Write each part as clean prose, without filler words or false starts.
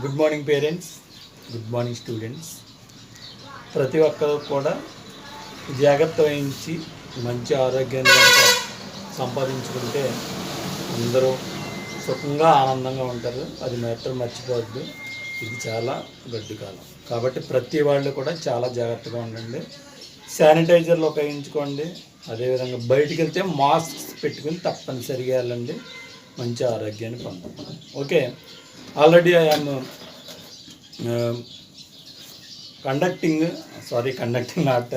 Good morning parents, good morning students. ప్రతి ఒక్కరు కూడా జాగ్రత్త వహించి మంచి ఆరోగ్యాన్ని కనుక సంపాదించుకుంటే అందరూ సుఖంగా ఆనందంగా ఉంటారు. అది మ్యాటర్ మర్చిపోవద్దు. ఇది చాలా గడ్డు కాలం కాబట్టి ప్రతి వాళ్ళు కూడా చాలా జాగ్రత్తగా ఉండండి. శానిటైజర్లు ఉపయోగించుకోండి. అదేవిధంగా బయటికి వెళ్తే మాస్క్స్ పెట్టుకుని తప్పనిసరిగా వెళ్ళండి. మంచి ఆరోగ్యాన్ని పొందండి. Okay, already I am conducting not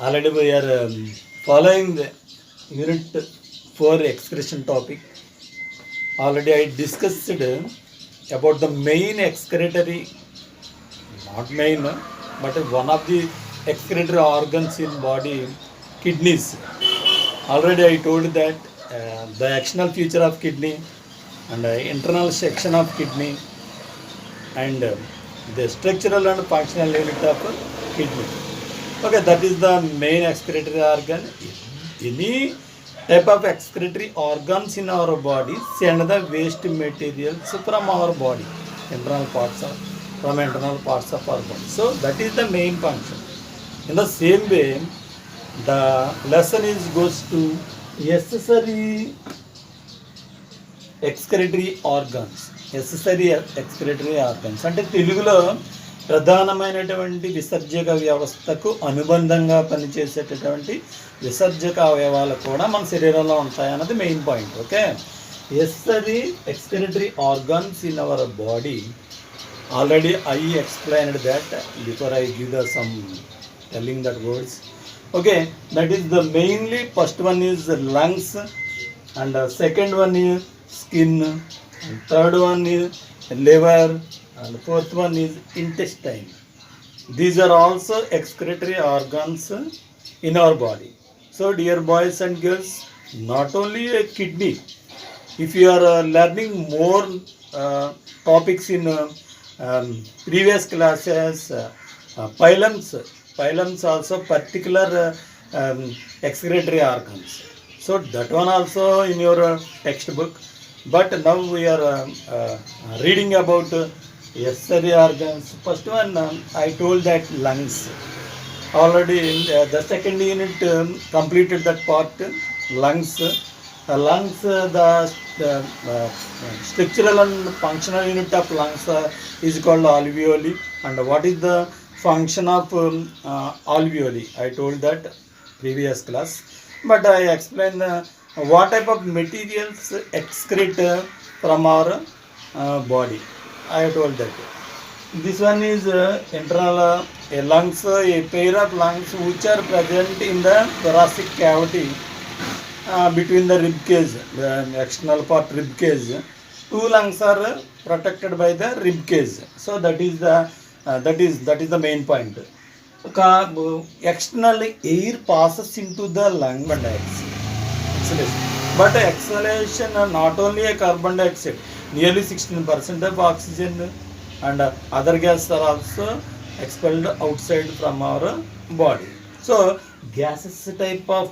already we are following the unit 4 excretion topic. Already I discussed about the main excretory, not main but one of the excretory organs in body, kidneys. Already I told that the external feature of kidney and internal section of kidney and the structural and functional unit of kidney. Okay, that is the main excretory organ. Any type of excretory organs in our body send the waste materials from our body, internal parts of our body. So that is the main function. In the same way, the lesson goes to accessory excretory organs. అంటే తెలుగులో ప్రధానమైనటువంటి విసర్జక వ్యవస్థకు అనుబంధంగా పనిచేసేటటువంటి విసర్జక అవయవాలు కూడా మన శరీరంలో ఉంటాయన్నది main point. Okay, excretory organs in our body. Already I explained that before I give some telling that words. Okay, that is the mainly first one is lungs, and second one is skin, and third one is liver, and fourth one is intestine. These are also excretory organs in our body. So dear boys and girls, not only a kidney, if you are learning more topics in previous classes, phylums also particular excretory organs. So that one also in your textbook. But now we are reading about accessory organs. First one I told that lungs. Already the second unit completed that part, lungs. The structural and functional unit of lungs is called alveoli. And what is the function of alveoli? I told that previous class. But I explain what type of materials excrete from our body. I told that. This one is internal lungs, a pair of lungs which are present in the thoracic cavity between the rib cage, the external part rib cage. Two lungs are protected by the rib cage. So that is the main point. Externally air passes into the lung and exhale. But exhalation not only a carbon dioxide, nearly 16% of oxygen and other gases are also expelled outside from our body. So gases type of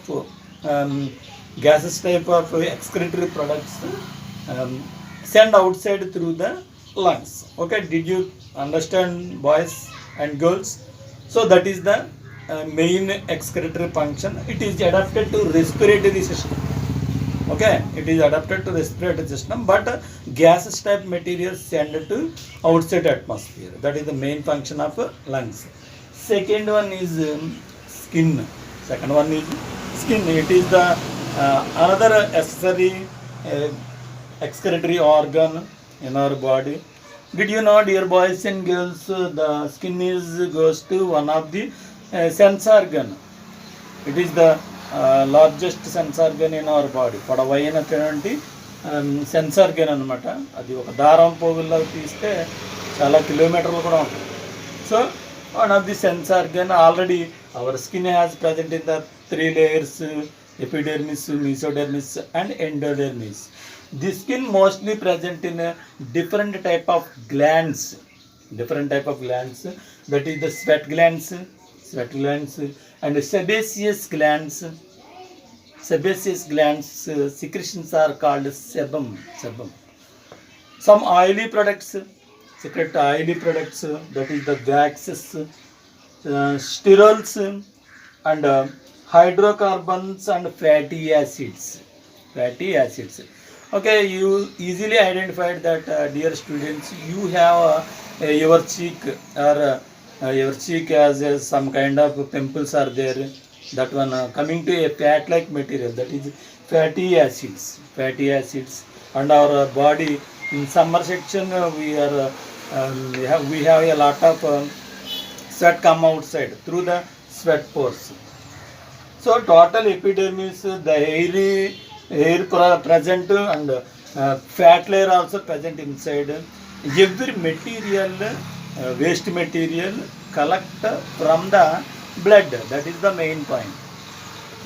excretory products send outside through the lungs. Okay, did you understand, boys and girls? So that is the main excretory function. It is adapted to respiratory system. Okay, it is adapted to respiratory system, but gases type materials send to outside atmosphere. That is the main function of lungs. Second one is skin. It is the another accessory excretory organ in our body. Did you know, dear boys and girls, the skin goes to one of the sense organ. It is the largest sense organ in our body. పొడవైనటువంటి sense organ అనమాట. అది ఒక దారం పోగుల్లో తీస్తే చాలా కిలోమీటర్లు కూడా ఉంటుంది. So one of the sense organ. Already our skin has present in the 3 layers, epidermis, mesodermis and endodermis. The skin mostly present in different type of glands. That is the sweat glands and sebaceous glands. Secretions are called sebum. Some oily products secret oily products, that is the waxes, sterols, and hydrocarbons and fatty acids. Fatty acids. Okay, you easily identified that, dear students, you have your cheek, or your cheek has some kind of pimples are there. That one coming to a fat-like material, that is fatty acids. Fatty acids, and our body in summer section, we have a lot of sweat come outside through the sweat pores. So total epidermis, the present, and fat layer also present inside. Every material, waste material, collect from the blood. That is the main point.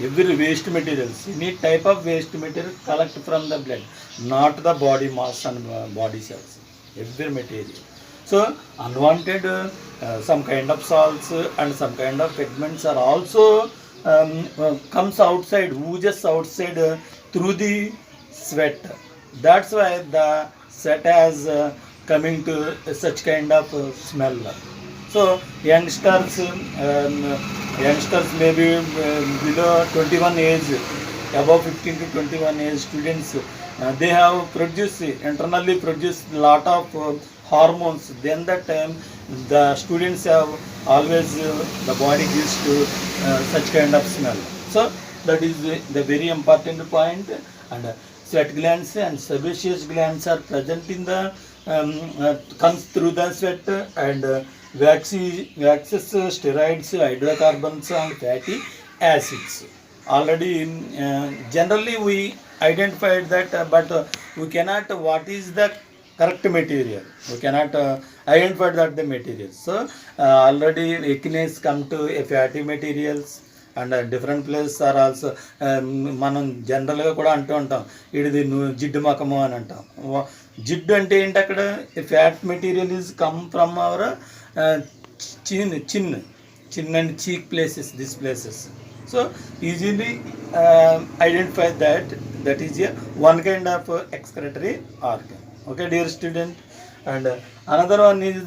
Every waste materials, any type of waste material collect from the blood, not the body mass and body cells. Every material. So unwanted, some kind of salts and some kind of pigments are also comes outside, oozes outside through the sweat. That's why the sweat has coming to such kind of smell. So youngsters maybe below 21 age, above 15 to 21 age students, they have internally produced lot of hormones. Then that time the students have always the body gives to such kind of smell. So that is the very important point. And sweat glands and sebaceous glands are present in the comes through the sweat, and waxes, steroids, hydrocarbons, and fatty acids. Already generally we identified that, but we cannot what is the correct material. We cannot identify that the materials. So already weakness come to a fatty materials, and different places are also మనం జనరల్గా కూడా అంటూ ఉంటాం, ఇది జిడ్డు మకము అని అంటాం. జిడ్డు అంటే ఏంటి? అక్కడ fat material is come from our chin and cheek places, these places. So easily identify that is a one kind of excretory organ. Okay, dear student. And another one is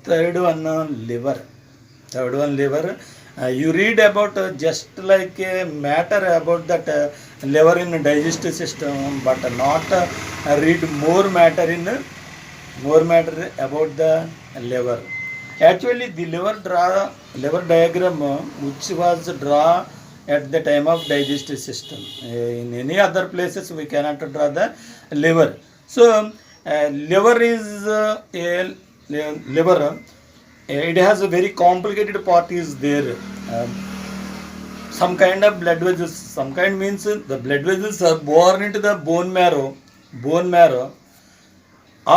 third one, liver. You read about just like a matter about that liver in digestive system, but not read more matter about the liver. Actually, the liver diagram which was draw at the time of digestive system. In any other places we cannot draw the liver. So liver is liver. It has a very complicated part is there. Some kind of blood vessels. Some kind means the blood vessels are born into the bone marrow.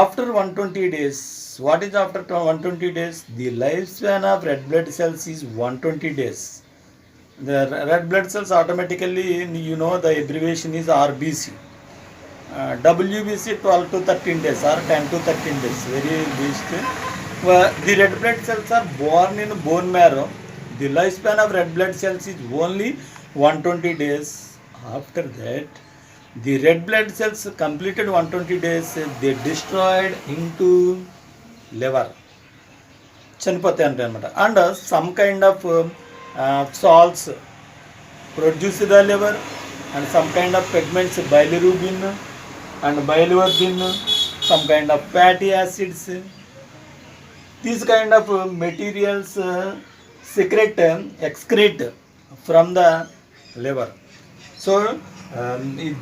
After 120 days, what is after 120 days? The lifespan of red blood cells is 120 days. The red blood cells automatically, you know, the abbreviation is RBC. WBC 12 to 13 days or 10 to 13 days, very least. The red blood cells are born in bone marrow. The lifespan of red blood cells is only 120 days. After that, the red blood cells completed 120 days, they destroyed into liver. చనిపోతాయి అంటే అనమాట. And some kind of salts produce the liver, and some kind of pigments, bilirubin and biliverdin, some kind of fatty acids. These kind of materials excrete from the liver. So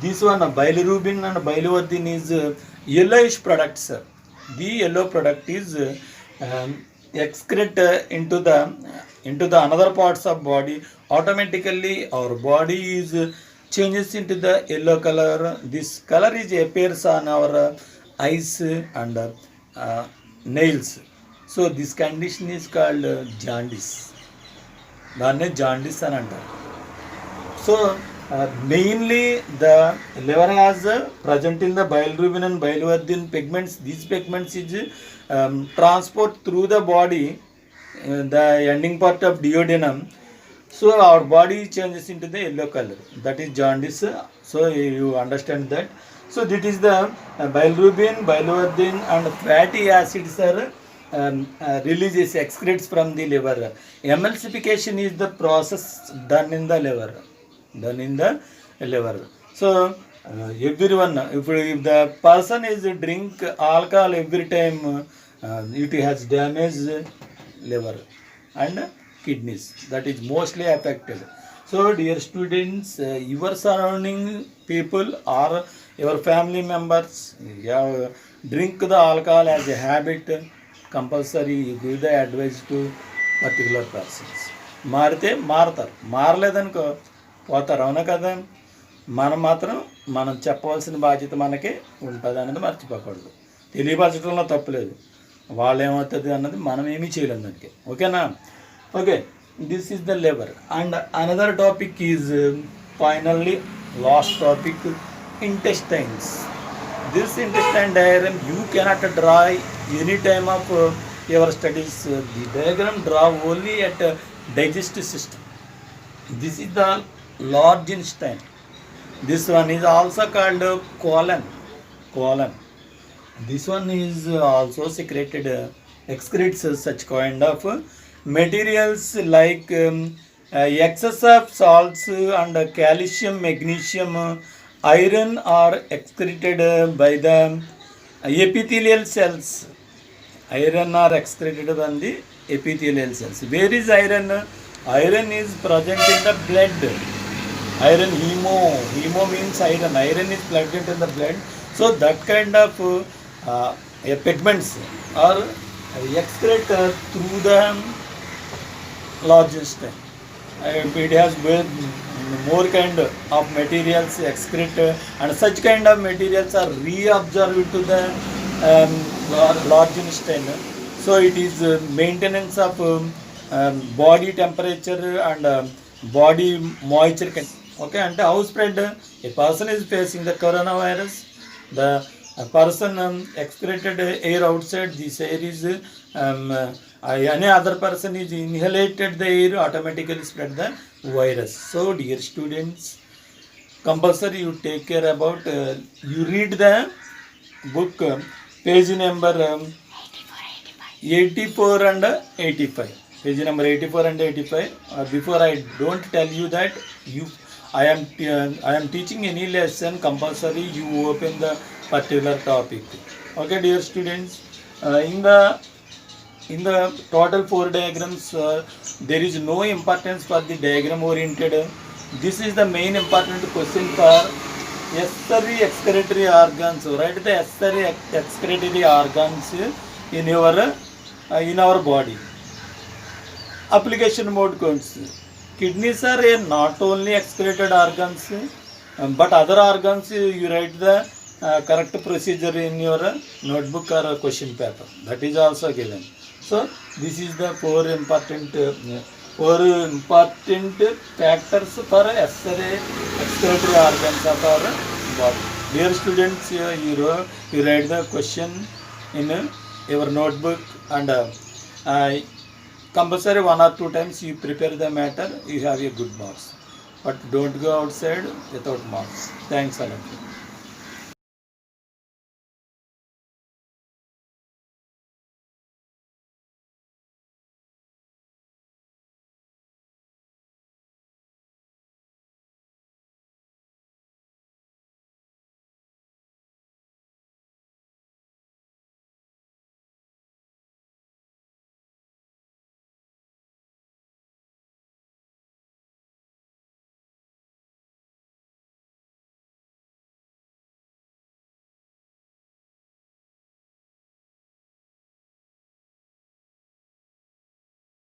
this one, bilirubin and biliverdin is yellowish products. The yellow product is excrete into the another parts of body. Automatically our body is changes into the yellow color. This color is appears on our eyes and nails. So this condition is called jaundice. దాన్నే jaundice అని అంటారు. So mainly the liver has present in the bilirubin and biliverdin pigments. These pigments is transport through the body, the ending part of duodenum. So our body changes into the yellow color. That is jaundice. So you understand that. So that is the bilirubin, biliverdin, and fatty acids are releases excretes from the liver. Emulsification is the process done in the liver. Done in the liver. So everyone, if the person is drink alcohol every time, it has damaged liver and kidneys. That is mostly affected. So dear students, your surrounding people or your family members, drink the alcohol as a habit, compulsory you give the advice to particular persons. మారితే మారతారు, మారలేదనుకో పోతారు. అవునా కదా? మనం మాత్రం మనం చెప్పవలసిన బాధ్యత మనకి ఉంటుంది అన్నది మర్చిపోకూడదు. తెలియపరచడంలో తప్పులేదు, వాళ్ళు ఏమవుతుంది అన్నది మనం ఏమీ చేయలేము దానికి. ఓకేనా? Okay, this is the liver. And another topic is finally last topic, intestines. This intestine diagram you cannot draw any time of your studies. The diagram draw only at digestive system. This is the large intestine. This one is also called colon. Colon. This one is also secreted, excretes such kind of materials like excess of salts and calcium, magnesium, iron are excreted by the epithelial cells. Iron are excreted by the epithelial cells. Where is iron? Iron is present in the blood. Iron, hemo means iron. Iron is present in the blood. So that kind of pigments are excreted through the large intestine. It has more kind of materials excrete, and such kind of materials are reabsorbed to the large intestine. So it is maintenance of body temperature and body moisture. Okay, and how spread? A person is facing the coronavirus, the person excreted air outside, this air is any other person is inhalated the air, automatically spread the virus. So dear students, compulsory you take care about, you read the book, page number 84 and 85. Page number 84 and 85. Before I don't tell you that, I am teaching any lesson, compulsory you open the particular topic. Okay, dear students, in the total 4 diagrams, there is no importance for the diagram oriented. This is the main important question for accessory excretory organs. Write the accessory excretory organs in our body. Application mode counts. Kidneys are not only excreted organs, but other organs you write the correct procedure in your notebook or question paper. That is also given. So this is the four important factors for excretory organs of our body. Dear students, you write the question in your notebook, and compulsory 1 or 2 times you prepare the matter, you have a good marks. But don't go outside without marks. Thanks a lot.